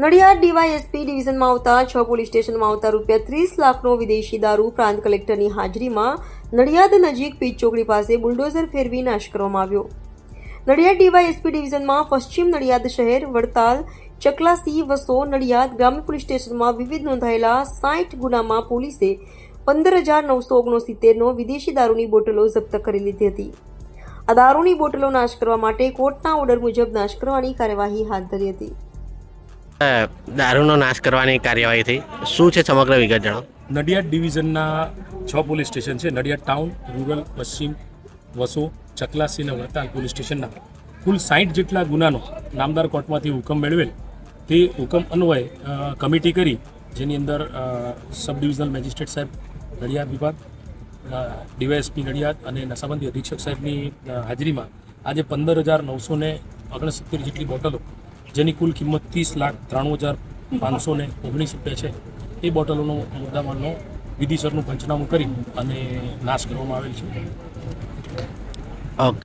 Nadiad DYSP ડિવિઝનમાં આવતા 6 police સ્ટેશનમાં આવતા ₹30 લાખનો વિદેશી દારૂ પ્રાંત કલેક્ટરની હાજરીમાં નડિયાદ નજીક પીચ ચોકડી પાસે બુલડોઝર ફેરવી નાશ કરવામાં આવ્યો. નડિયાદ ડીવાયએસપી ડિવિઝનમાં પશ્ચિમ નડિયાદ શહેર, વડતાલ, ચકલાસી, વસો, નડિયાદ ગ્રામ્ય પોલીસ સ્ટેશનમાં વિવિધ નોંધાયેલા 60 ગુનામાં પોલીસે 15,969નો વિદેશી દારૂની બોટલો જપ્ત કરી લીધી હતી. આ દારૂની બોટલો નાશ કરવા માટે કોર્ટના ઓર્ડર મુજબ નાશ કરવાની કાર્યવાહી હાથ ધરી હતી. દારૂનો નાશ કરવાની કાર્યવાહી થઈ. શું છે સમગ્ર વિગત જણાવો. નડિયાદ ડિવિઝનના 6 પોલીસ સ્ટેશન છે. નડિયાદ ટાઉન, રૂરલ, પશ્ચિમ, વસો, ચકલાસી અને વડતાલ પોલીસ સ્ટેશનના કુલ 60 જેટલા ગુનાનો નામદાર કોર્ટમાંથી હુકમ મેળવેલ. તે હુકમ અન્વયે કમિટી કરી, જેની અંદર સબ ડિવિઝનલ મેજિસ્ટ્રેટ સાહેબ નડિયાદ વિભાગ, ડીવાયએસપી નડિયાદ અને નશાબંધી અધિક્ષક સાહેબની હાજરીમાં આજે 15,969 જેટલી બોટલો, જેની કુલ કિંમત ₹30,93,519 છે, એ બોટલોનો મુદ્દામાલનો વિધિસરનું પંચનામું કરી અને નાશ કરવામાં આવેલ છે. ઓકે.